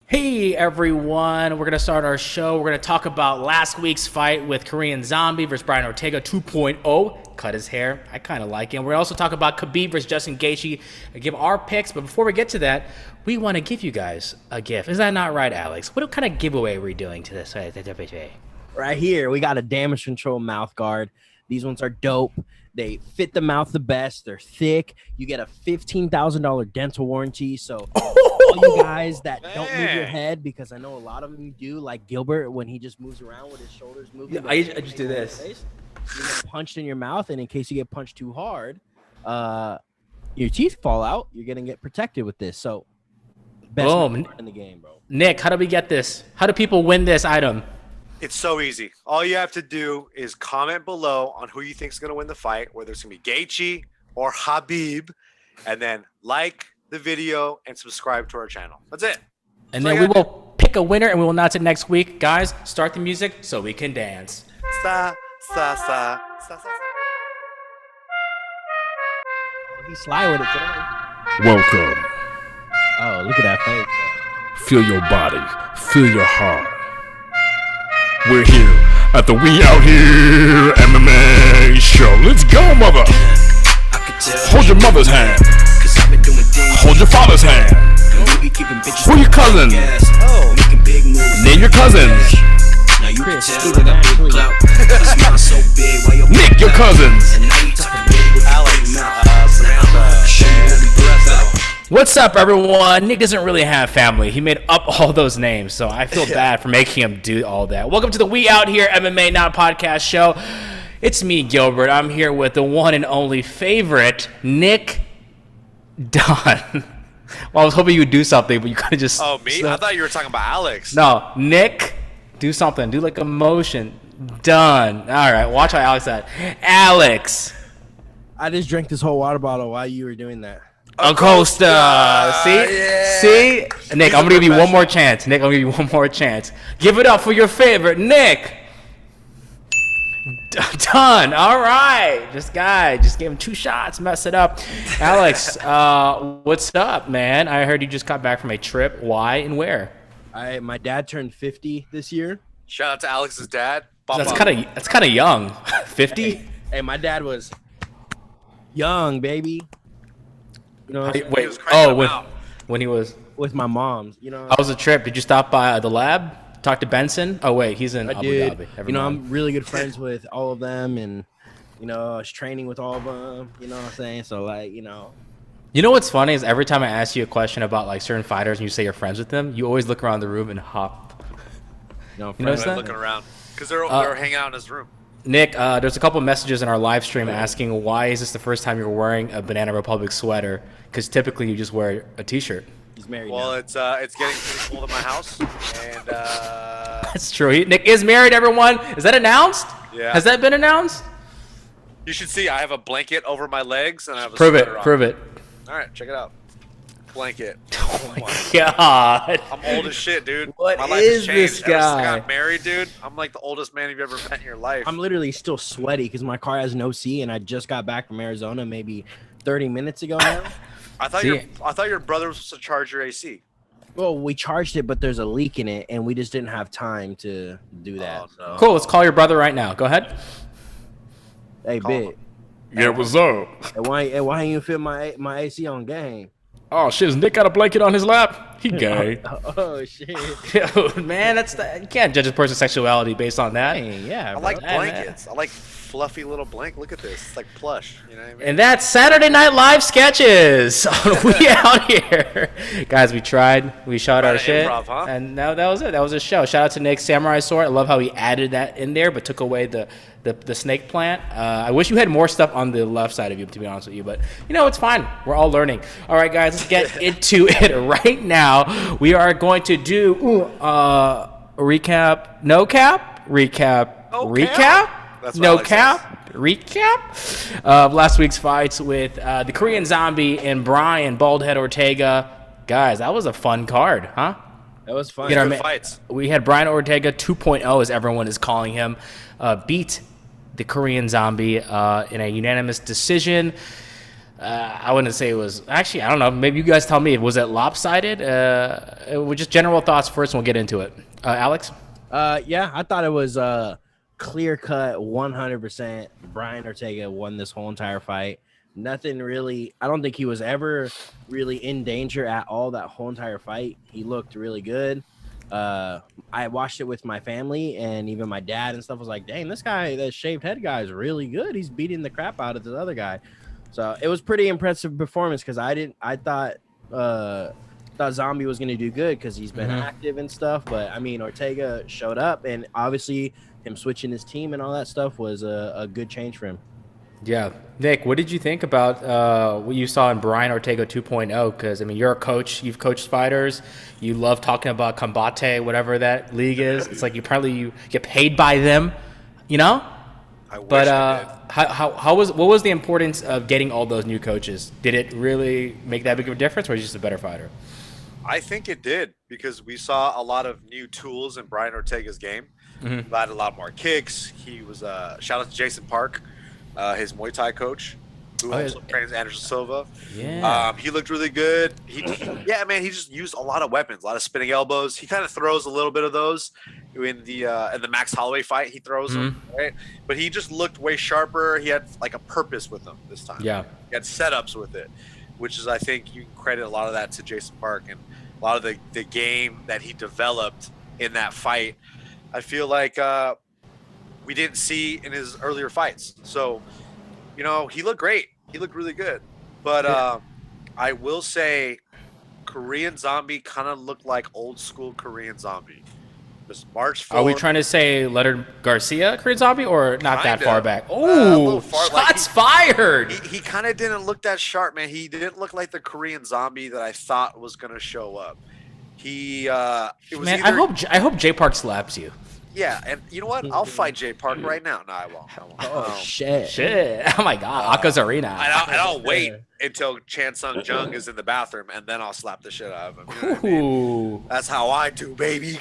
Hey everyone, we're going to start our show. We're going to talk about last week's fight with Korean Zombie versus Brian Ortega 2.0. Cut his hair. I kind of like it. We're going to also talk about Khabib versus Justin Gaethje and give our picks. But before we get to that, we want to give you guys a gift. Is that not right, Alex? What kind of giveaway are we doing to this? Right here, we got a damage control mouth guard. These ones are dope. They fit the mouth the best. They're thick. You get a $15,000 dental warranty. So all you guys that don't move your head, because I know a lot of them do, like Gilbert, when he just moves around with his shoulders moving. Yeah, I just do this. You get punched in your mouth, and in case you get punched too hard, your teeth fall out. You're gonna get protected with this. So best in the game, bro. Nick, how do we get this? How do people win this item? It's so easy. All you have to do is comment below on who you think is going to win the fight, whether it's going to be Gaethje or Khabib, and then like the video and subscribe to our channel. That's it. And then we will pick a winner, and we will announce it next week. Guys, start the music so we can dance. Sa, sa, sa, sa, sa. He's sly with it today. Welcome. Oh, look at that face. Feel your body. Feel your heart. We're here at the We Out Here MMA show. Let's go, mother. Hold your mother's hand. Hold your father's hand. Who are your cousins? Name your cousins. Nick, your cousins. What's up, everyone? Nick doesn't really have family. He made up all those names, so I feel bad for making him do all that. Welcome to the We Out Here MMA Now podcast show. It's me, Gilbert. I'm here with the one and only favorite, Nick Dunn. Well, I was hoping you would do something, but you could have just... Oh, me? I thought you were talking about Alex. No, Nick, do something. Do like a motion. Done. All right, watch how Alex said. Alex. I just drank this whole water bottle while you were doing that. Acosta. See? Nick, I'm going to give you one more chance. Nick, I'm going to give you one more chance. Give it up for your favorite, Nick. Done. All right. This guy just gave him 2 shots. Mess it up. Alex, what's up, man? I heard you just got back from a trip. Why and where? My dad turned 50 this year. Shout out to Alex's dad. That's kind of young. 50? Hey, my dad was young, baby. You know, when he was with my mom's, you know. How was the trip? Did you stop by the lab? Talk to Benson? Oh wait, he's in Abu Dhabi. You know, I'm really good friends with all of them, and you know, I was training with all of them. You know what I'm saying? So like, you know. You know what's funny is every time I ask you a question about like certain fighters and you say you're friends with them, you always look around the room and hop. No, you notice that? Looking around because they're hanging out in his room. Nick, there's a couple messages in our live stream asking why is this the first time you're wearing a Banana Republic sweater? Because typically you just wear a t-shirt. He's married. Well, now. it's getting pretty cold in my house, and that's true. Nick is married. Everyone, is that announced? Yeah. Has that been announced? You should see. I have a blanket over my legs, and I have a Prove sweater it. on. Prove it. All right, check it out. Blanket. Oh my god. I'm old as shit, dude. What my life is has changed. this Ever since I guy? got married, dude. I'm like the oldest man you've ever met in your life. I'm literally still sweaty because my car has no C, and I just got back from Arizona maybe 30 minutes ago now. I thought your brother was supposed to charge your AC. Well, we charged it, but there's a leak in it, and we just didn't have time to do that. Oh, no. Cool. Let's call your brother right now. Go ahead. Hey, big. Yeah, what's up? Hey, why ain't you fit my AC on game? Oh, shit. Has Nick got a blanket on his lap? He gay. Oh shit. Yo, man, you can't judge a person's sexuality based on that. Dang, yeah, I bro. like blankets. I like fluffy little blanket. Look at this. It's like plush. You know what I mean? And that's Saturday Night Live sketches. We out here, guys. We tried. We shot our shit, improv, huh? and that was it. That was a show. Shout out to Nick's Samurai Sword. I love how he added that in there, but took away the snake plant. I wish you had more stuff on the left side of you, to be honest with you, but you know it's fine. We're all learning. All right, guys, let's get into it right now. We are going to do recap, no cap, recap, No recap. cap? That's what No Alex cap, recap of last week's fights with the Korean Zombie and Brian Baldhead Ortega. Guys, that was a fun card, huh? That was fun. Good fights. We had Brian Ortega 2.0, as everyone is calling him, beat the Korean Zombie in a unanimous decision. I wouldn't say it was. Actually, I don't know. Maybe you guys tell me. Was it lopsided? With just general thoughts first, and we'll get into it. Alex? Yeah, I thought it was clear cut 100%. Brian Ortega won this whole entire fight. Nothing really. I don't think he was ever really in danger at all that whole entire fight. He looked really good. I watched it with my family and even my dad and stuff was like, dang, this guy, that shaved head guy is really good. He's beating the crap out of this other guy. So it was pretty impressive performance because I thought Zombie was going to do good because he's been active and stuff. But I mean, Ortega showed up, and obviously him switching his team and all that stuff was a good change for him. Yeah. Nick, what did you think about what you saw in Brian Ortega 2.0? Because, I mean, you're a coach. You've coached fighters. You love talking about Combate, whatever that league is. It's like you get paid by them, you know? I wish But I did. what was the importance of getting all those new coaches? Did it really make that big of a difference, or was he just a better fighter? I think it did because we saw a lot of new tools in Brian Ortega's game. He had a lot more kicks. He was shout out to Jason Park, his Muay Thai coach, who also trains Anderson Silva. Yeah. He looked really good. He just used a lot of weapons, a lot of spinning elbows. He kind of throws a little bit of those in the Max Holloway fight. He throws them, right? But he just looked way sharper. He had like a purpose with them this time. Yeah. He had setups with it, which is, I think, you can credit a lot of that to Jason Park and a lot of the game that he developed in that fight. I feel like we didn't see in his earlier fights. So, you know, he looked great. He looked really good. But I will say Korean Zombie kind of looked like old school Korean Zombie. Just march forward. Are we trying to say Leonard Garcia, Korean Zombie, or not that Kinda. far back? A Oh, little far, shots like fired! He kind of didn't look that sharp, man. He didn't look like the Korean Zombie that I thought was going to show up. It was Man, either, I hope J Park slaps you. yeah, and you know what? I'll fight Jay Park right now. No, I won't. Oh, shit. Shit! Oh my God, Aka's Arena. I'll wait until Chan Sung Jung is in the bathroom, and then I'll slap the shit out of him. You know what I mean? Ooh. That's how I do, baby.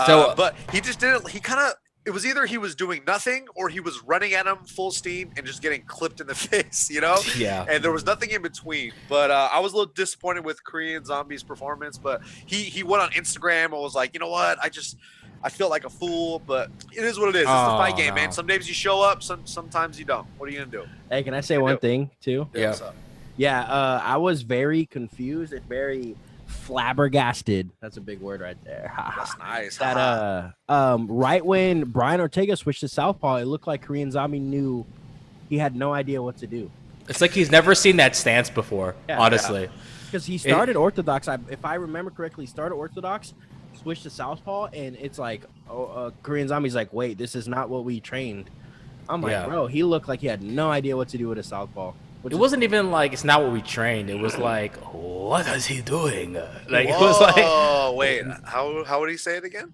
So- But he just didn't. He kind of. It was either he was doing nothing or he was running at him full steam and just getting clipped in the face, you know? Yeah. And there was nothing in between. But I was a little disappointed with Korean Zombie's performance. But he went on Instagram and was like, you know what? I feel like a fool, but it is what it is. It's the fight game, man. Some days you show up, sometimes you don't. What are you gonna do? Hey, can I say one thing too? Yeah. What's up? Yeah, I was very confused and very flabbergasted. That's a big word right there. That's nice. That right when Brian Ortega switched to southpaw, it looked like Korean Zombie knew he had no idea what to do It's like he's never seen that stance before. Yeah. Honestly. because he started orthodox. If I remember correctly, he started orthodox, switched to southpaw, and it's like Korean Zombie's like, wait, this is not what we trained. I'm like, bro, he looked like he had no idea what to do with a southpaw. It wasn't even like it's not what we trained. It was like, what is he doing? Like it was like, oh wait, how would he say it again?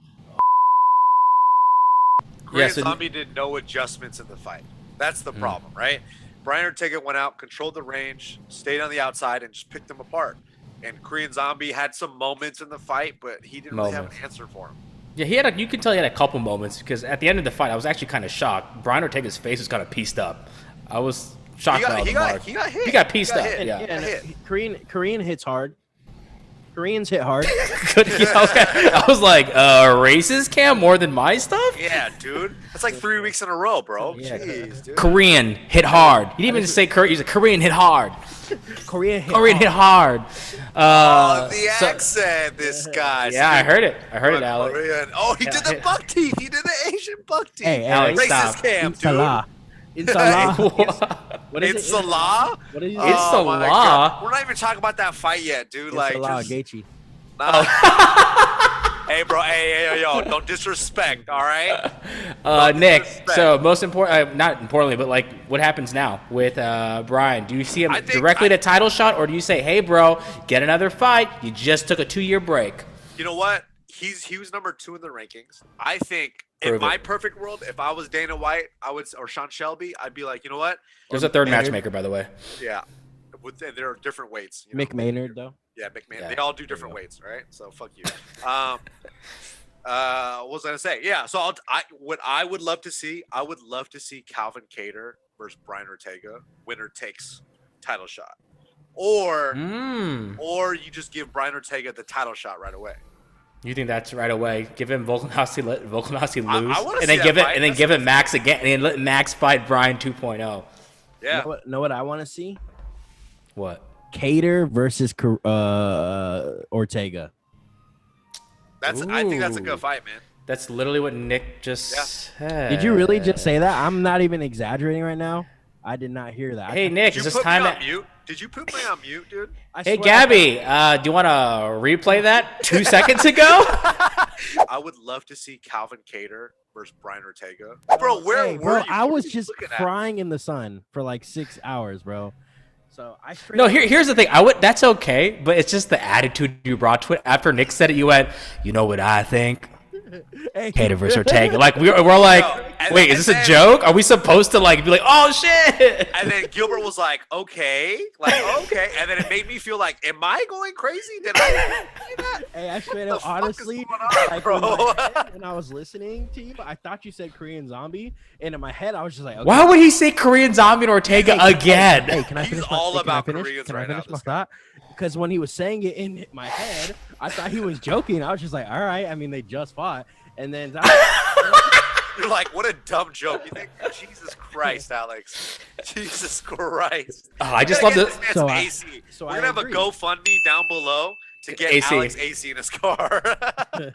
Korean so- Zombie did no adjustments in the fight. That's the problem, right? Brian Ortega went out, controlled the range, stayed on the outside, and just picked them apart. And Korean Zombie had some moments in the fight, but he didn't really have an answer for him. Yeah, you can tell he had a couple moments because at the end of the fight, I was actually kind of shocked. Brian Ortega's face was kind of pieced up. I was shocked. He got hit. He got pieced up. And, Yeah. and Korean hits hard. Koreans hit hard. Good. Yeah, okay. I was like, racist cam more than my stuff? Yeah, dude. That's like 3 weeks in a row, bro. Yeah. Jeez, dude. Korean hit hard. He didn't even say Korean. He's a Korean hit hard. Korean Hit hard. The so- accent, this guy. Yeah, I heard it. I heard it, Alex. Korean. Oh, he did the buck teeth. He did the Asian buck teeth. Hey, Alex, Racist stop. cam, dude. Salah. In Salah. What is It's it? Salah? What is it? It's Oh, my Salah. God. We're not even talking about that fight yet, dude. It's Like, Salah just, Gaethje. nah. Hey, bro. Hey, yo, don't disrespect. All right. Nick, disrespect. so most important, not importantly, but like what happens now with Brian? Do you see him I think directly to title shot, or do you say, hey, bro, get another fight? You just took a 2-year break. You know what? He was number 2 in the rankings. I think Prove in my it. perfect world, if I was Dana White, or Sean Shelby, I'd be like, you know what? There's a third Maynard. matchmaker, by the way. Yeah. There are different weights. You know? Mick Maynard, though. Yeah, McMahon. Yeah, They all do different weights, right? So fuck you. What was I gonna say? Yeah. So what I would love to see, I would love to see Calvin Kattar versus Brian Ortega. Winner takes title shot, or Mm. or you just give Brian Ortega the title shot right away. You think that's right away? Give him Volkanovski, let Volkanovski I lose, wanna and see then give that it, fight. and then That's give it what- Max again, and then let Max fight Brian 2.0. Yeah, Know what I want to see? What? Cater versus Ortega. I think that's a Ooh. good fight, man. That's literally what Nick just said. Did you really just say that? I'm not even exaggerating right now. I did not hear that. Hey Nick, Did is you this put time me on that? mute? Did you put me on mute, dude? I Hey swear Gabby, do you want to replay that 2 seconds ago? I would love to see Calvin Cater versus Brian Ortega. Bro, where Hey, were bro, you? I What was were you just looking at? crying in the sun for like 6 hours, bro. So I straight No, up- here's the thing. That's okay, but it's just the attitude you brought to it. After Nick said it, you went, you know what I think? Hey, Cater versus Ortega. Like we're like, No, and- wait, is and this a then- joke? Are we supposed to like be like, oh shit? And then Gilbert was like, okay, and then it made me feel like, am I going crazy? Did I do that? Hey, I straight What up, the fuck is honestly, going on, like bro? in my head, when I was listening to you, I thought you said Korean Zombie, and in my head, I was just like, okay, Why would he say Korean Zombie and Ortega again? Hey, can I He's finish all my, about can I finish, Koreans can I right now, finish my this guy. thought? Because when he was saying it in my head, I thought he was joking. I was just like, all right. I mean, they just fought, and then You're like, what a dumb joke. You think, Jesus Christ, Alex. Jesus Christ. Oh, I just We love gotta the. get this So man's I- AC. so We're I gonna have a agree. GoFundMe down below to get AC. Alex AC in his car.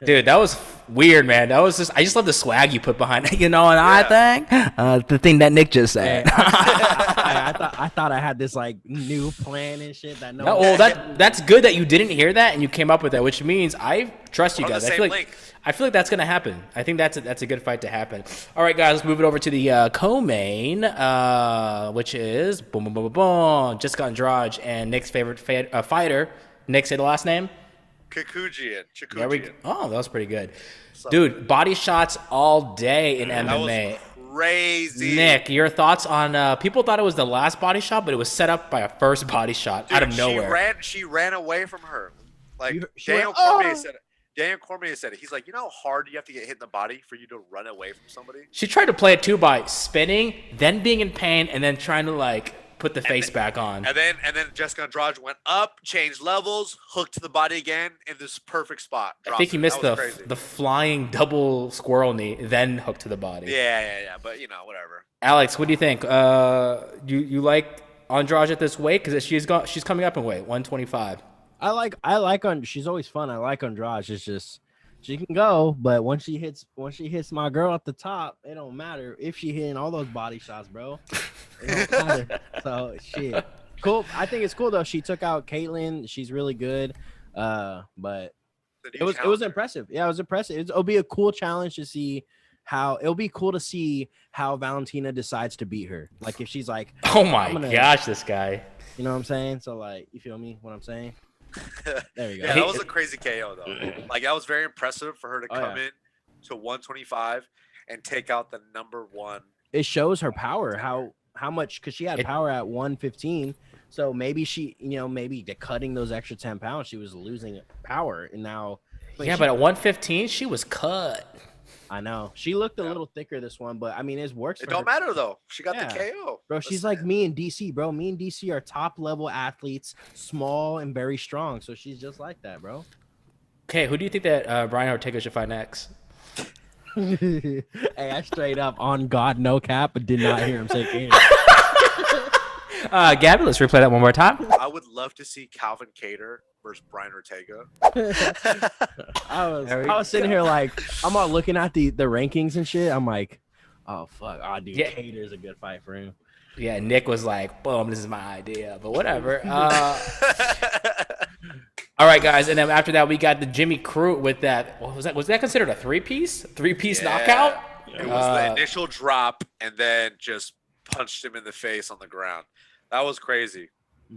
Dude, that was weird, man. That was just. I just love the swag you put behind it. You know, and I think the thing that Nick just said. I thought I had this like new plan and shit that no. No, well, that's good that you didn't hear that and you came up with that, which means I trust you We're on guys. the I same feel like link. I feel like that's gonna happen. I think that's a good fight to happen. All right, guys, let's move it over to the co-main, which is boom, boom, boom, boom, boom, Jessica Andrade and Nick's favorite fighter. Nick, say the last name. Kikujian. There we Chikujian. go. Oh, that was pretty good, dude. Body shots all day in That MMA. was crazy. Nick, your thoughts on? People thought it was the last body shot, but it was set up by a first body shot out of nowhere. She ran away from her. Like She Daniel went, Cormier "Oh!" said it. Daniel Cormier said it. He's like, you know how hard you have to get hit in the body for you to run away from somebody? She tried to play it too by spinning, then being in pain, and then trying to like put the face back on. And then Jessica Andrade went up, changed levels, hooked to the body again in this perfect spot. I think he missed That was crazy. the flying double squirrel knee, then hooked to the body. Yeah. But whatever. Alex, what do you think? You like Andrade at this weight because she's coming up in weight 125. I like on. She's always fun. I like Andrade. It's just she can go, but once she hits my girl at the top, it don't matter if she hitting all those body shots, bro. It don't matter. So shit. Cool. I think it's cool though. She took out Caitlyn. She's really good. But The it new was challenger. impressive. Yeah, it was impressive. It'll be a cool challenge to see how Valentina decides to beat her. Like if she's like, Oh my I'm gonna- gosh, this guy. you know what I'm saying? So like, you feel me? What I'm saying? There you go. Yeah, that was a crazy KO though. Like that was very impressive for her to Oh, come yeah. in to 125 and take out the #1. It shows her power, how much, because she had power at 115. So maybe maybe cutting those extra 10 pounds, she was losing power, and now. Yeah, but at 115, she was cut. I know she looked a little thicker this one, but I mean it's works. It for don't her. matter though. She got Yeah. the KO. Bro. She's like me and DC, bro. Me and DC are top level athletes, small and very strong. So she's just like that, bro. Okay, who do you think that Brian Ortega should fight next? Hey, I straight up on God, no cap, but did not hear him say Cannon. Gabby, let's replay that one more time. I would love to see Calvin Cater versus Brian Ortega. I was sitting here like I'm all looking at the rankings and shit. I'm like, oh fuck, oh dude, Yeah. Cater's a good fight for him. Yeah, Nick was like, boom, this is my idea, but whatever. All right, guys, and then after that, we got the Jimmy Crute with that. What was that? Was that considered a three-piece Yeah. knockout? It was the initial drop and then just punched him in the face on the ground. That was crazy.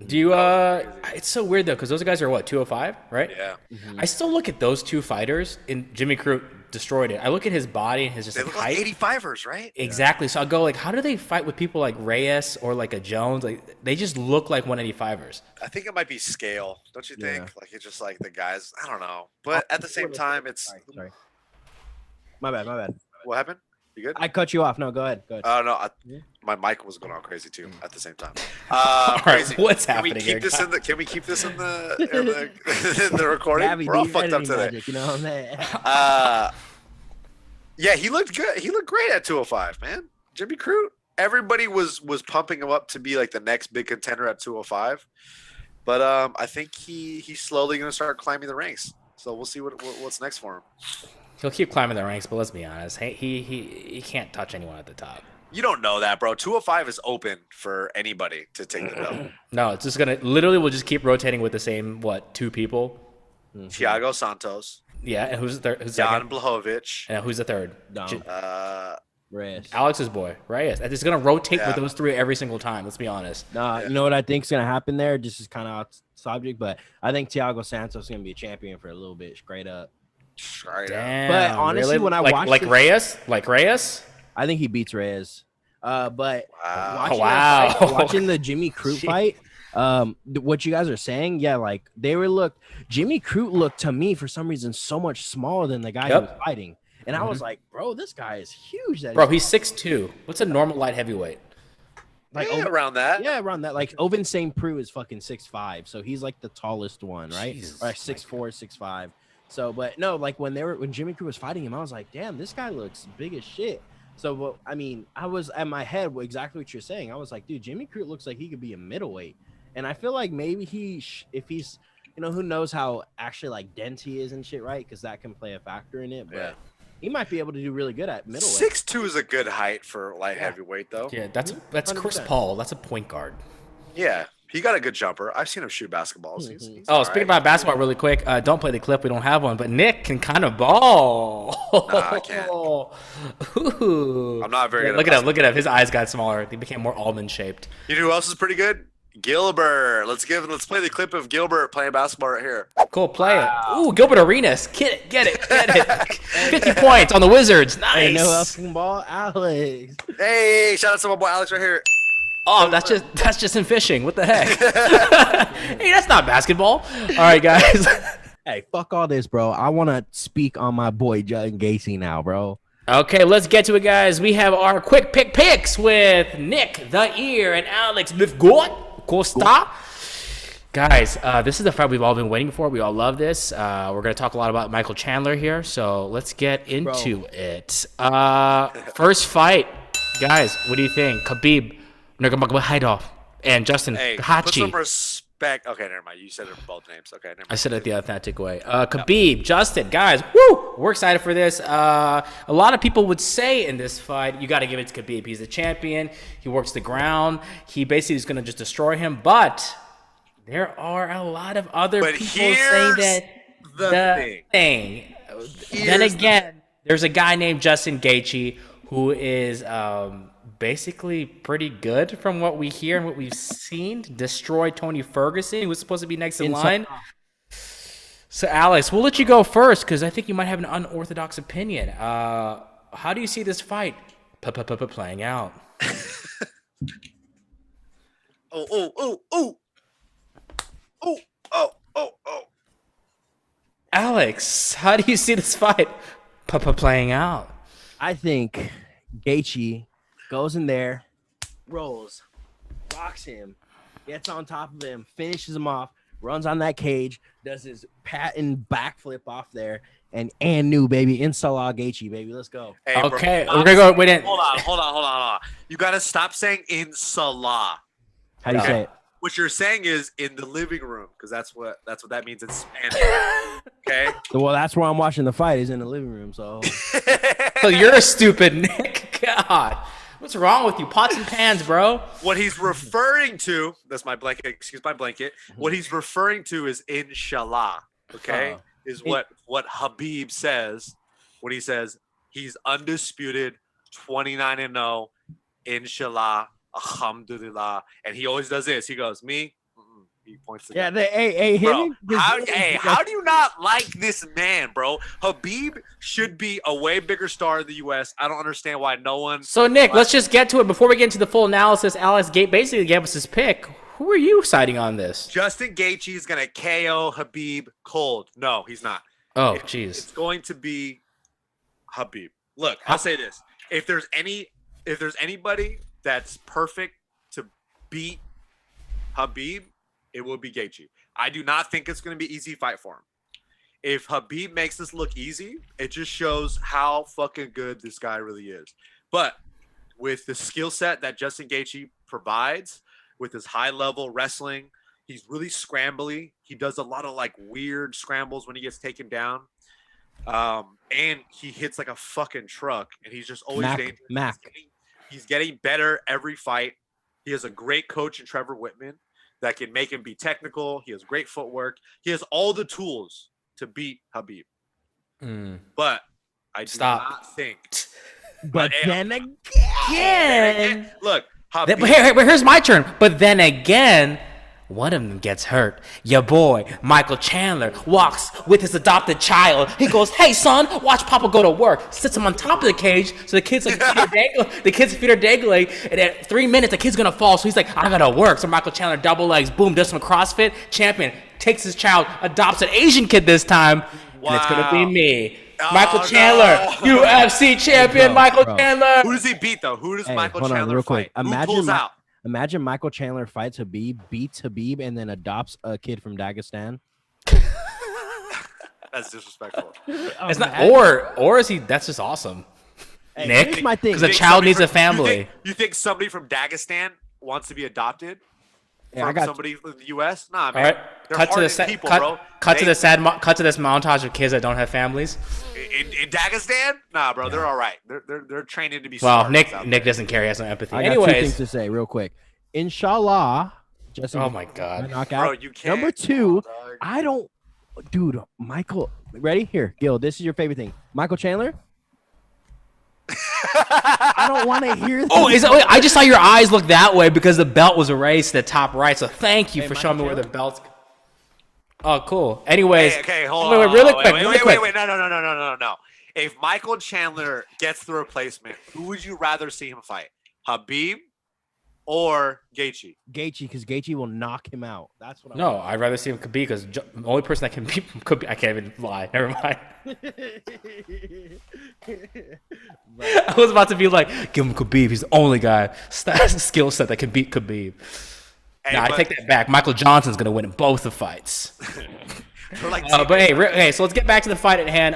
Do you? That was crazy. It's so weird though, because those guys are what 205, right? Yeah. I still look at those two fighters, and Jimmy Crute destroyed it. I look at his body and his just They like look like height. 85ers, right? Exactly. So I'll go like, how do they fight with people like Reyes or like a Jones? Like they just look like 185ers. I think it might be scale, don't you think? Yeah. Like it's just like the guys. I don't know, but at the same time, it's Sorry. My bad. what happened. You good? I cut you off. No, go ahead. Go ahead. Oh no, my mic was going on crazy too at the same time. All right, Crazy. what's Can happening we here? keep this in the? Can we keep this in the recording? Gabby, We're all do fucked up editing today. magic, you know what I'm saying? Yeah, he looked good. He looked great at 205, man. Jimmy Crute. Everybody was pumping him up to be like the next big contender at 205, but I think he's slowly going to start climbing the ranks. So we'll see what's next for him. He'll keep climbing the ranks, but let's be honest, he can't touch anyone at the top. You don't know that, bro. 205 is open for anybody to take the belt. No, it's just gonna we'll just keep rotating with the same two people. Thiago Santos. Yeah, and who's the who's Jan second? Blachowicz. And who's the third? Dom. Reyes. Alex's boy, Reyes. And it's gonna rotate Yeah. with those three every single time. Let's be honest. You know what I think is gonna happen there? This is kind of off subject, but I think Thiago Santos is gonna be a champion for a little bit, straight up. Straight up. Damn, But honestly, really? when I watched like Reyes, I think he beats Reyes. But Wow. watching, Wow. that fight, watching the Jimmy Crute fight, what you guys are saying, yeah, like Jimmy Crute looked to me for some reason so much smaller than the guy he was fighting, and I was like, bro, this guy is huge. bro, he's 6'2". What's a normal light heavyweight? like Yeah, around that. Yeah, around that. Like Oven St. Preux is fucking 6'5", so he's like the tallest one, right? Jesus, Or like 6'4", 6'5". So, but no, like when Jimmy Crute was fighting him, I was like, damn, this guy looks big as shit. So, well, I mean, I was at my head exactly what you're saying. I was like, dude, Jimmy Crute looks like he could be a middleweight, and I feel like maybe if he's, who knows how actually like dense he is and shit, right? Because that can play a factor in it, but. Yeah. He might be able to do really good at middleweight. 6'2" is a good height for light heavyweight, though. Yeah, that's Chris 100%. Paul. That's a point guard. Yeah, he got a good jumper. I've seen him shoot basketballs. He's Oh, all speaking right. about basketball, really quick. Don't play the clip. We don't have one, but Nick can kind of ball. Nah, I can't. Ooh. I'm not very good. Look at him. Look at him. His eyes got smaller. They became more almond shaped. You know who else is pretty good? Gilbert. Let's play the clip of Gilbert playing basketball right here. Cool, play it. Ooh, Gilbert Arenas. Get it. 50 points on the Wizards. Nice. Hey, no else can ball, Alex. Hey, shout out to my boy Alex right here. Oh, that's just in fishing. What the heck? Hey, that's not basketball. All right, guys. Hey, fuck all this, bro. I want to speak on my boy Justin Gaethje now, bro. Okay, let's get to it, guys. We have our quick picks with Nick the Ear and Alex Acosta. Guys, this is the fight we've all been waiting for. We all love this. We're going to talk a lot about Michael Chandler here, so let's get into it. First fight. Guys, what do you think? Khabib Nurmagomedov and Justin Hey, put Gaethje. some respect. Okay, never mind. You said it both names. Okay, never mind. I said it the authentic way. Khabib, Justin, guys, woo! We're excited for this. A lot of people would say in this fight, you got to give it to Khabib. He's the champion. He works the ground. He basically is going to just destroy him. But there are a lot of other people saying that the thing. Then again, there's a guy named Justin Gaethje who is basically pretty good from what we hear and what we've seen. Destroyed Tony Ferguson, who was supposed to be next in line. So, Alex, we'll let you go first because I think you might have an unorthodox opinion. How do you see this fight playing out? Oh. Alex, how do you see this fight playing out? I think Gaethje goes in there, rolls, rocks him, gets on top of him, finishes him off, runs on that cage, does his patent backflip off there, and new baby, Inshallah Gaethje, baby, let's go. Hey, bro, Okay, stop we're gonna go. Wait in. Hold on. You gotta stop saying inshallah. How do you say it? What you're saying is in the living room, because that's what that means in Spanish. Okay. Well, that's where I'm watching the fight, is in the living room. So Oh, you're a stupid Nick. God, what's wrong with you? Pots and pans, bro. What he's referring to, that's my blanket. Excuse my blanket. What he's referring to is inshallah. Okay, is what Khabib says when he says he's undisputed, 29-0, inshallah. Alhamdulillah, and he always does this. He goes, "Me." He points to yeah, God. Bro, him. how do you not like this man, bro? Habib should be a way bigger star in the U.S. I don't understand why no one. So, Nick, let's just get to it. Before we get into the full analysis, Alex basically gave us his pick. Who are you siding on this? Justin Gaethje is gonna KO Habib cold. No, he's not. Oh, It's jeez. going to be Habib. Look, I'll say this: if there's anybody that's perfect to beat Khabib, it will be Gaethje. I do not think it's going to be an easy fight for him. If Khabib makes this look easy, it just shows how fucking good this guy really is. But with the skill set that Justin Gaethje provides, with his high-level wrestling, he's really scrambly. He does a lot of like weird scrambles when he gets taken down. And he hits like a fucking truck, and he's just always dangerous. He's getting better every fight. He has a great coach in Trevor Whitman that can make him be technical. He has great footwork. He has all the tools to beat Khabib. But I do not think. But then again, look, Khabib, But here's my turn. But then again, one of them gets hurt. Your boy, Michael Chandler, walks with his adopted child. He goes, "Hey, son, watch Papa go to work." Sits him on top of the cage, so the kid's like, the kid's feet are dangling. And at 3 minutes, the kid's gonna fall. So he's like, "I gotta work." So Michael Chandler double legs, boom, does some CrossFit. Champion takes his child, adopts an Asian kid this time, and it's gonna be me. Michael Chandler, UFC champion, Michael Chandler. Who does he beat though? Who does Michael Chandler real fight? Quick. Who pulls out? Imagine Michael Chandler fights Khabib, beats Khabib, and then adopts a kid from Dagestan. That's disrespectful. It's not, or is he? That's just awesome, Hey, Nick. here's my thing. Because a child needs a family. You think somebody from Dagestan wants to be adopted Yeah, from somebody in the U.S.? Nah, man. All right, They're cut to the people, cut, bro. cut to this montage of kids that don't have families. In Dagestan? Nah, bro, they're all right. They're training to be. Well, smart Nick out doesn't care. He has no empathy. I got two things to say real quick. Inshallah, Justin. Oh my God, knockout. Bro, you can't. Number two, dog. I don't, dude. Michael, ready here, Gil. This is your favorite thing, Michael Chandler. I don't want to hear. Oh, is it? Wait, I just saw your eyes look that way because the belt was erased at the top right. So thank you for showing me where the belt's. Oh, cool. Anyways, Okay, hold on. Wait, really quick. Wait. No. If Michael Chandler gets the replacement, who would you rather see him fight? Khabib or Gaethje? Gaethje, because Gaethje will knock him out. That's what. No, I'd rather see him Khabib because the only person that can beat him could be. I can't even lie. Never mind. I was about to be like, give him Khabib. He's the only guy skill set that can beat Khabib. Hey, I take that back. Michael Johnson's gonna win in both the fights. like But hey, so let's get back to the fight at hand.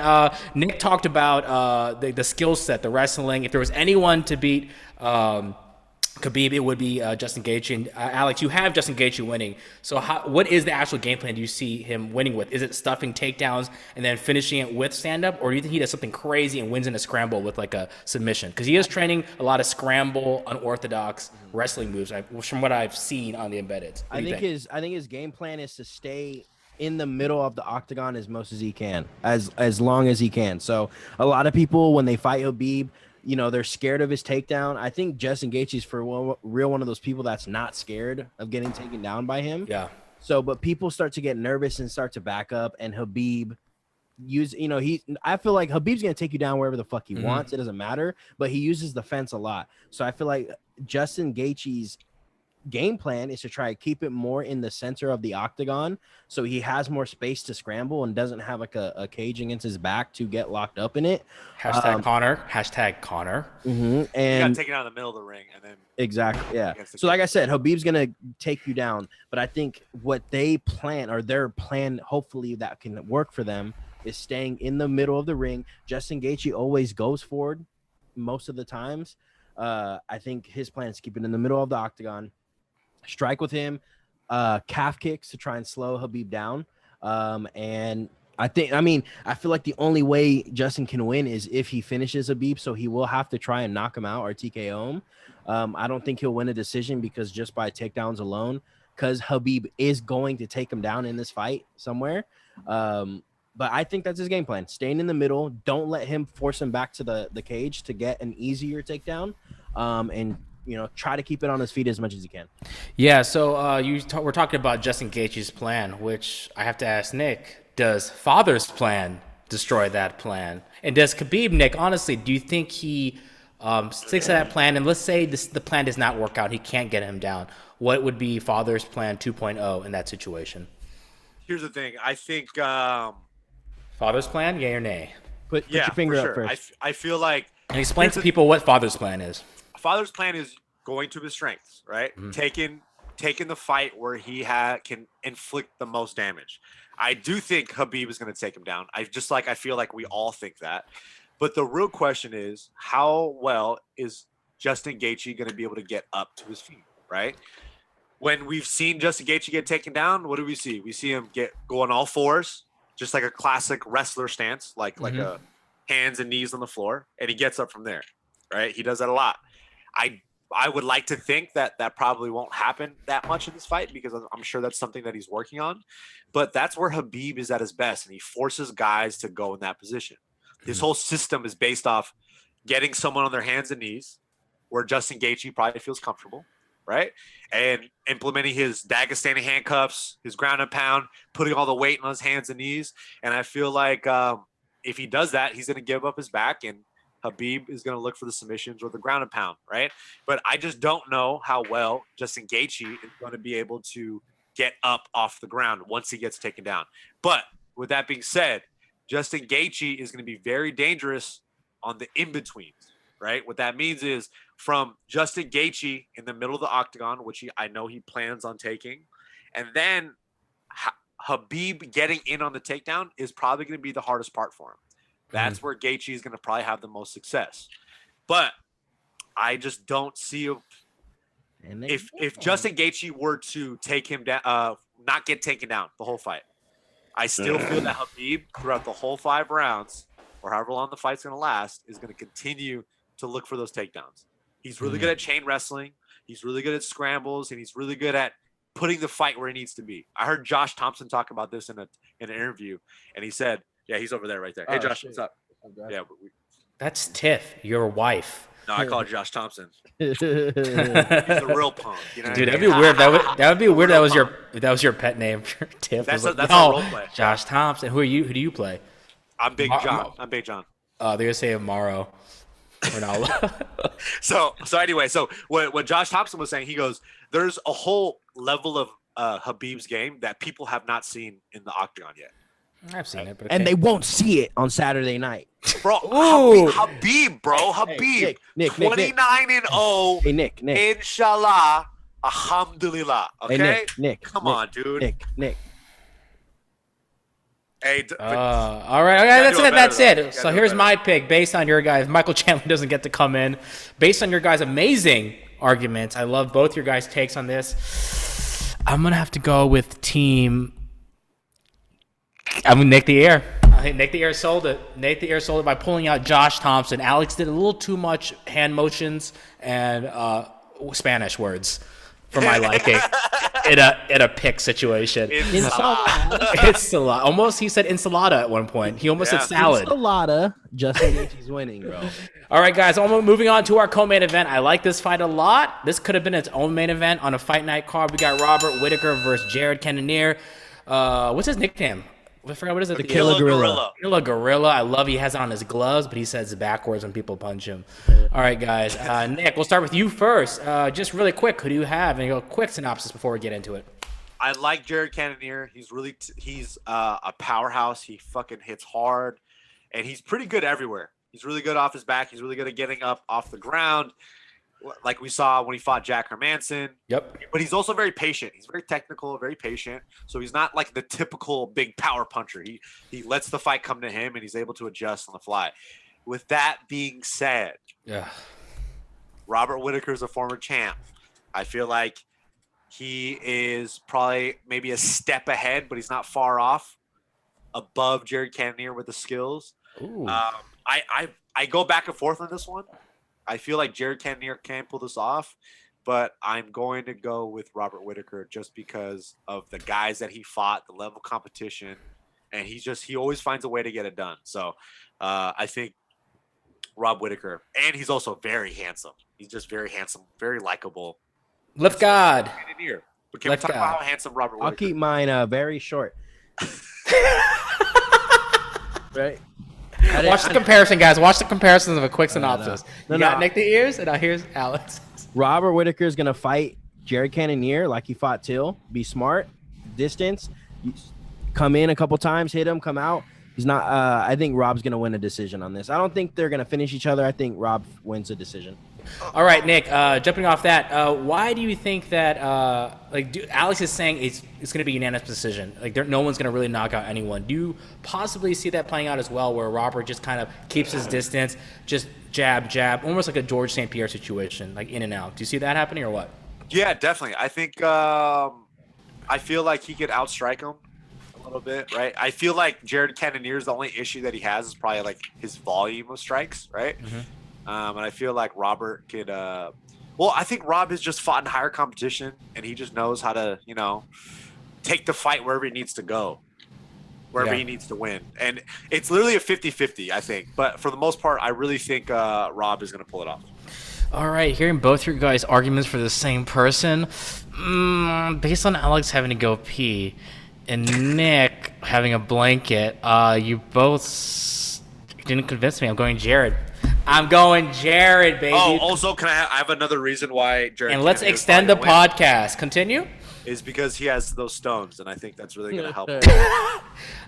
Nick talked about the skill set, the wrestling. If there was anyone to beat Khabib, it would be Justin Gaethje. And Alex, you have Justin Gaethje winning. So what is the actual game plan do you see him winning with? Is it stuffing takedowns and then finishing it with stand-up? Or do you think he does something crazy and wins in a scramble with like a submission? Because he is training a lot of scramble, unorthodox wrestling moves from what I've seen on the embedded. I think his game plan is to stay in the middle of the octagon as most as he can, as long as he can. So a lot of people, when they fight Khabib, you know, they're scared of his takedown. I think Justin Gaethje is for one of those people that's not scared of getting taken down by him. Yeah. So, but people start to get nervous and start to back up, and Khabib I feel like Khabib's going to take you down wherever the fuck he wants. It doesn't matter, but he uses the fence a lot. So I feel like Justin Gaethje's game plan is to try to keep it more in the center of the octagon, so he has more space to scramble and doesn't have like a cage against his back to get locked up in it. Connor. And you got to take it out of the middle of the ring, and then exactly, yeah. So like I said, Khabib's gonna take you down, but I think what they plan, or their plan, hopefully that can work for them, is staying in the middle of the ring. Justin Gaethje always goes forward most of the times. I think his plan is to keep it in the middle of the octagon, strike with him, calf kicks to try and slow Khabib down. And I feel like the only way Justin can win is if he finishes Khabib, so he will have to try and knock him out or TKO him. I don't think he'll win a decision because just by takedowns alone, because Khabib is going to take him down in this fight somewhere. But I think that's his game plan. Staying in the middle. Don't let him force him back to the cage to get an easier takedown. And try to keep it on his feet as much as he can. Yeah, so we're talking about Justin Gaethje's plan, which I have to ask Nick, does Father's plan destroy that plan? And does Khabib, Nick, honestly, do you think he sticks to that plan? And let's say the plan does not work out, he can't get him down. What would be Father's plan 2.0 in that situation? here's the thing. I think Father's plan, yay or nay? Put your finger up first. I feel like. And explain to people what Father's plan is. Father's plan is going to his strengths, right? Taking the fight where he can inflict the most damage. I do think Khabib is going to take him down. I feel like we all think that. But the real question is, how well is Justin Gaethje going to be able to get up to his feet, right? When we've seen Justin Gaethje get taken down, what do we see? We see him go on all fours, just like a classic wrestler stance, like a hands and knees on the floor, and he gets up from there, right? He does that a lot. I would like to think that probably won't happen that much in this fight because I'm sure that's something that he's working on. But that's where Khabib is at his best, and he forces guys to go in that position. This whole system is based off getting someone on their hands and knees, where Justin Gaethje probably feels comfortable, right? And implementing his Dagestani handcuffs, his ground and pound, putting all the weight on his hands and knees. And I feel like if he does that, he's going to give up his back, and Khabib is going to look for the submissions or the ground and pound, right? But I just don't know how well Justin Gaethje is going to be able to get up off the ground once he gets taken down. But with that being said, Justin Gaethje is going to be very dangerous on the in-betweens, right? What that means is from Justin Gaethje in the middle of the octagon, which I know he plans on taking, and then Khabib getting in on the takedown is probably going to be the hardest part for him. That's where Gaethje is going to probably have the most success. But I just don't see if Justin Gaethje were to take him down, not get taken down the whole fight. I still feel that Khabib throughout the whole 5 rounds, or however long the fight's going to last, is going to continue to look for those takedowns. He's really good at chain wrestling. He's really good at scrambles, and he's really good at putting the fight where it needs to be. I heard Josh Thompson talk about this in an interview, and he said, "Yeah, he's over there right there. Hey, Josh, what's up?" Yeah, that's Tiff, your wife. No, I call it Josh Thompson. He's a real punk. You know Dude, that'd be weird. That would be weird. That was your pet name, Tiff. That's a role play. Josh Thompson. Who are you? Who do you play? I'm Big John. I'm Big John. They're gonna say Amaro. Or not. So anyway, what Josh Thompson was saying, he goes, "There's a whole level of Khabib's game that people have not seen in the octagon yet." I've seen it, but and they won't see it on Saturday night, bro. Khabib, bro. Khabib, hey, Nick, 29-0. Hey, Nick. Inshallah, alhamdulillah. Okay, hey, Nick. Come on, dude. Nick. Hey. All right. Okay, that's it. So here's my pick based on your guys. Michael Chandler doesn't get to come in. Based on your guys' amazing arguments, I love both your guys' takes on this. I'm gonna have to go with team. I'm Nick the Air. I think Nick the Air sold it. Nick the Air sold it by pulling out Josh Thompson. Alex did a little too much hand motions and Spanish words for my liking in a pick situation. It's a lot. Almost he said enchilada at one point. He almost said salad. Enchilada. Justin Gaethje's winning, bro. All right, guys. Moving on to our co-main event. I like this fight a lot. This could have been its own main event on a fight night card. We got Robert Whittaker versus Jared Cannonier. What's his nickname? I forgot, what is it? The Killer Gorilla. Killer Gorilla. I love he has it on his gloves, but he says it backwards when people punch him. All right, guys. Nick, we'll start with you first. Just really quick, who do you have? And a quick synopsis before we get into it. I like Jared Cannonier. He's really he's a powerhouse. He fucking hits hard, and he's pretty good everywhere. He's really good off his back. He's really good at getting up off the ground, like we saw when he fought Jack Hermanson. Yep. But he's also very patient. He's very technical, very patient. So he's not like the typical big power puncher. He lets the fight come to him, and he's able to adjust on the fly. With that being said, Robert Whittaker is a former champ. I feel like he is probably maybe a step ahead, but he's not far off above Jared Cannonier with the skills. I go back and forth on this one. I feel like Jared Cannonier can pull this off, but I'm going to go with Robert Whittaker just because of the guys that he fought, the level of competition, and he always finds a way to get it done. So I think Rob Whittaker, and he's also very handsome. He's just very handsome, very likable. Lift God. But can we talk about how handsome Robert Whittaker? I'll keep mine very short. Right? Watch the comparison, guys. Watch the comparisons of a quick synopsis. You got Nick the Ears, and now here's Alex. Robert Whittaker is going to fight Jared Cannonier like he fought Till. Be smart, distance, come in a couple times, hit him, come out. He's not. I think Rob's gonna win a decision on this. I don't think they're gonna finish each other. I think Rob wins a decision. All right, Nick. Jumping off that, why do you think that? Alex is saying it's going to be a unanimous decision. Like, no one's going to really knock out anyone. Do you possibly see that playing out as well, where Robert just kind of keeps his distance, just jab, jab, almost like a George St. Pierre situation, like in and out? Do you see that happening or what? Yeah, definitely. I think I feel like he could outstrike him a little bit, right? I feel like Jared Cannonier's the only issue that he has is probably like his volume of strikes, right? Mm-hmm. And I feel like Robert could I think Rob has just fought in higher competition and he just knows how to, take the fight wherever he needs to go, wherever he needs to win. And it's literally a 50-50, I think. But for the most part, I really think Rob is going to pull it off. All right, hearing both your guys' arguments for the same person, based on Alex having to go pee and Nick having a blanket, you both didn't convince me. I'm going Jared. Baby. Oh, also, can I have another reason why Jared? And let's extend the podcast. Continue. Is because he has those stones, and I think that's really going to help.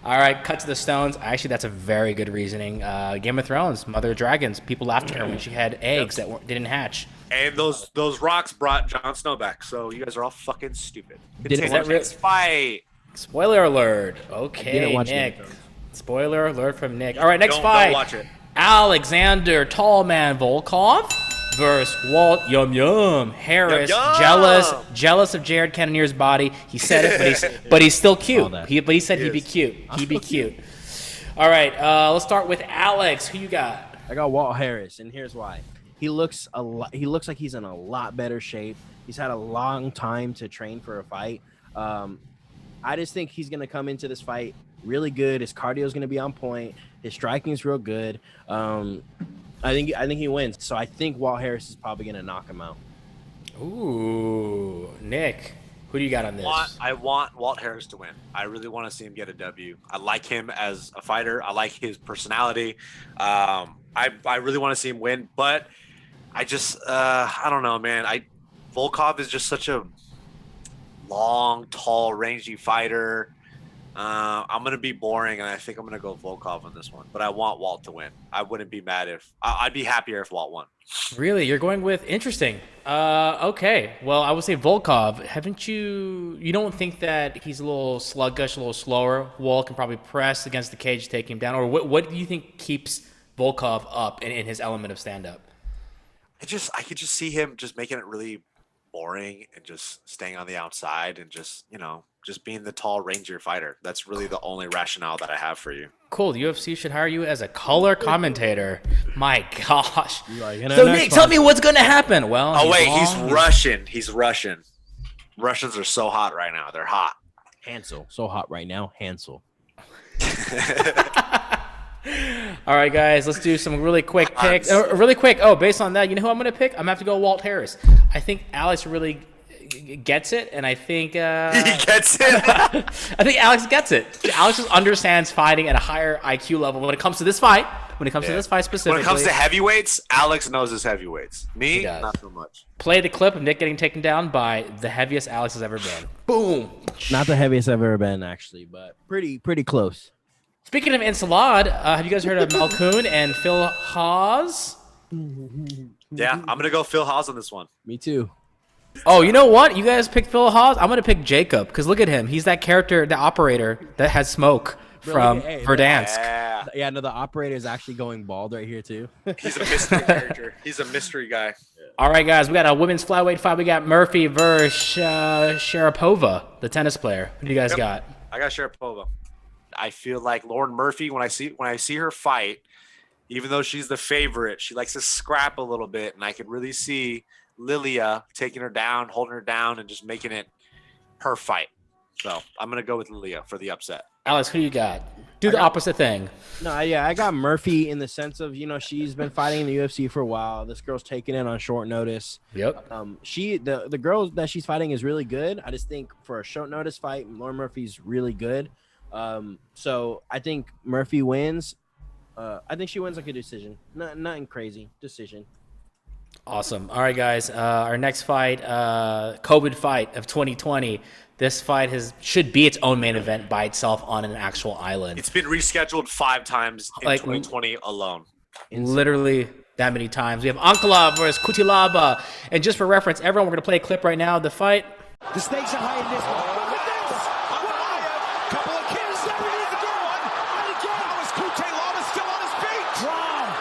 All right, cut to the stones. Actually, that's a very good reasoning. Game of Thrones, Mother of Dragons. People laughed at her when she had eggs that didn't hatch. And those rocks brought Jon Snow back. So you guys are all fucking stupid. Next fight. Spoiler alert. Okay, Nick. Spoiler alert from Nick. All right, next fight. Don't watch it. Alexander Tallman Volkov versus Walt Yum Yum Harris. Jealous of Jared Cannonier's body. He said it, but he's still cute. He said he'd be cute. He'd be cute. All right, let's start with Alex. Who you got? I got Walt Harris, and here's why. He looks like he's in a lot better shape. He's had a long time to train for a fight. I just think he's gonna come into this fight really good. His cardio is gonna be on point. His striking is real good. I think he wins. So I think Walt Harris is probably gonna knock him out. Ooh, Nick, who do you got on this? I want Walt Harris to win. I really want to see him get a W. I like him as a fighter. I like his personality. I really want to see him win, but I just I don't know, man. Volkov is just such a long, tall, rangy fighter. I'm going to be boring, and I think I'm going to go Volkov on this one. But I want Walt to win. I wouldn't be mad if – I'd be happier if Walt won. Really? You're going with – interesting. Okay. Well, I would say Volkov. Haven't you – you don't think that he's a little sluggish, a little slower? Walt can probably press against the cage, take him down. Or what do you think keeps Volkov up in his element of stand-up? I could just see him just making it really boring and just staying on the outside and just, just being the tall ranger fighter. That's really the only rationale that I have for you. Cool. The UFC should hire you as a color commentator. My gosh. So Nick, tell me what's going to happen. Well, he's Russian. He's Russian. Russians are so hot right now. They're hot. Hansel. So hot right now. Hansel. All right, guys, let's do some really quick picks. Really quick. Oh, based on that, you know who I'm going to pick? I'm going to have to go Walt Harris. I think Alex really gets it, and I think he gets it. I think Alex gets it. Alex just understands fighting at a higher IQ level when it comes to this fight. When it comes to this fight specifically. When it comes to heavyweights, Alex knows his heavyweights. Me, not so much. Play the clip of Nick getting taken down by the heaviest Alex has ever been. Boom. Not the heaviest I've ever been, actually, but pretty close. Speaking of Ensalad, have you guys heard of Malkoon and Phil Hawes? Yeah, I'm going to go Phil Hawes on this one. Me too. Oh, you know what? You guys picked Phil Hawes? I'm going to pick Jacob, because look at him. He's that character, the operator that has smoke from Verdansk. Yeah, no, the operator is actually going bald right here, too. He's a mystery character. He's a mystery guy. All right, guys, we got a women's flyweight fight. We got Murphy versus Sharapova, the tennis player. Who do you guys got? I got Sharapova. I feel like Lauren Murphy, when I see her fight, even though she's the favorite, she likes to scrap a little bit, and I could really see Lilia taking her down, holding her down, and just making it her fight. So I'm gonna go with Lilia for the upset. Alex, who you got? Do the opposite thing. No, yeah, I got Murphy in the sense of, she's been fighting in the UFC for a while. This girl's taking it on short notice. Yep. The girl that she's fighting is really good. I just think for a short notice fight, Lauren Murphy's really good. So I think Murphy wins. I think she wins like a decision. Nothing crazy. Decision. Awesome. All right, guys. Our next fight, COVID fight of 2020. This fight should be its own main event by itself on an actual island. It's been rescheduled 5 times in 2020 alone. Literally that many times. We have Ankalaev versus Cutelaba. And just for reference, everyone, we're going to play a clip right now of the fight. The stakes are high in this one. Look at this! Wow! Couple of kicks. There it is again. And again. How is Cutelaba still on his feet? Wow!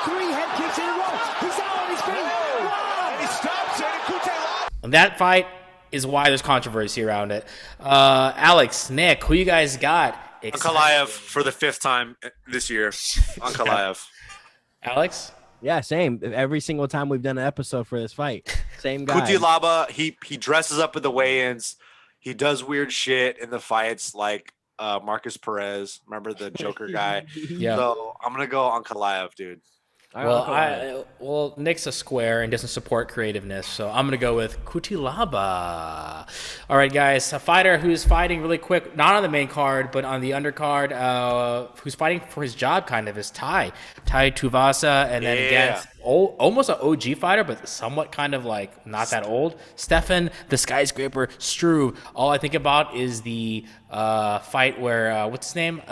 3 head kicks in a row. He's out on his feet. Wow! And he stops it. And Cutelaba. And that fight is why there's controversy around it. Alex, Nick, who you guys got? Ankalaev for the 5th time this year. Ankalaev. Alex? Yeah, same. Every single time we've done an episode for this fight, same guy. Cutelaba, he dresses up at the weigh-ins. He does weird shit in the fights, like Marcus Perez. Remember the Joker guy? Yeah. So I'm gonna go Ankalaev, dude. Well, Nick's a square and doesn't support creativeness, so I'm gonna go with Cutelaba. All right, guys, a fighter who's fighting really quick, not on the main card, but on the undercard, who's fighting for his job, kind of, is Tai Tuivasa, and then against almost an OG fighter, but somewhat kind of like not that old, Stefan the Skyscraper Struve. All I think about is the fight where what's his name?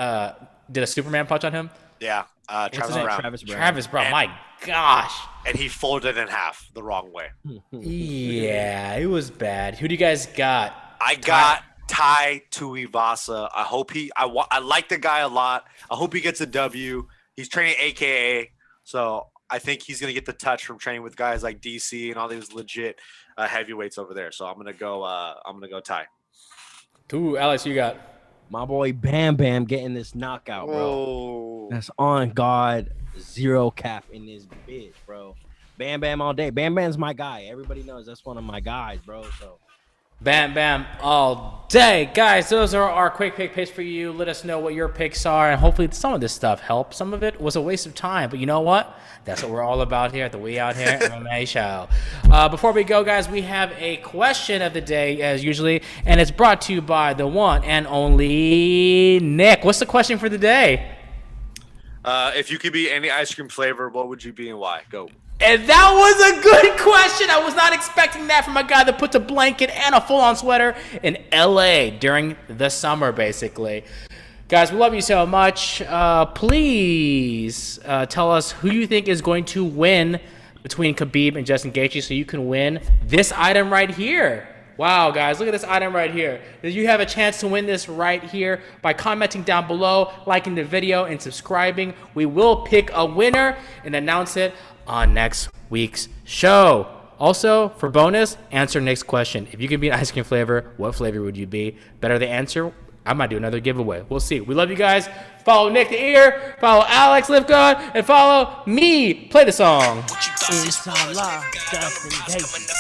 Did a Superman punch on him? Yeah. Travis Brown. My gosh. And he folded in half the wrong way. Yeah, it was bad. Who do you guys got? I got Tai Tuivasa. I like the guy a lot. I hope he gets a W. He's training AKA, so I think he's gonna get the touch from training with guys like DC and all these legit heavyweights over there. So I'm gonna go Tai. Who, Alex, you got? My boy Bam Bam getting this knockout, bro. Whoa. That's on God, 0 cap in this bitch, bro. Bam Bam all day. Bam Bam's my guy. Everybody knows that's one of my guys, bro. So Bam Bam all day. Guys, those are our quick pick picks for you. Let us know what your picks are, and hopefully some of this stuff helped. Some of it was a waste of time, but you know what? That's what we're all about here at the We Out Here MMA show. Before we go, guys, we have a question of the day, as usually, and it's brought to you by the one and only Nick. What's the question for the day? If you could be any ice cream flavor, what would you be and why? Go. And that was a good question. I was not expecting that from a guy that puts a blanket and a full-on sweater in LA during the summer, basically. Guys, we love you so much. Please tell us who you think is going to win between Khabib and Justin Gaethje so you can win this item right here. Wow, guys, look at this item right here. You have a chance to win this right here by commenting down below, liking the video, and subscribing. We will pick a winner and announce it on next week's show. Also, for bonus, answer Nick's question. If you could be an ice cream flavor, what flavor would you be? Better the answer, I might do another giveaway. We'll see. We love you guys. Follow Nick the Ear, follow Alex Live God, and follow me. Play the song. Inshallah, Justin Gaethje.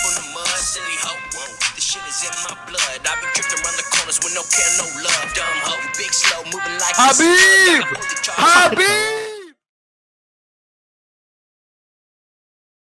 In my blood, I've been tripping around the corners with no care, no love. Dumb hoe, big slow, moving like Khabib! Khabib!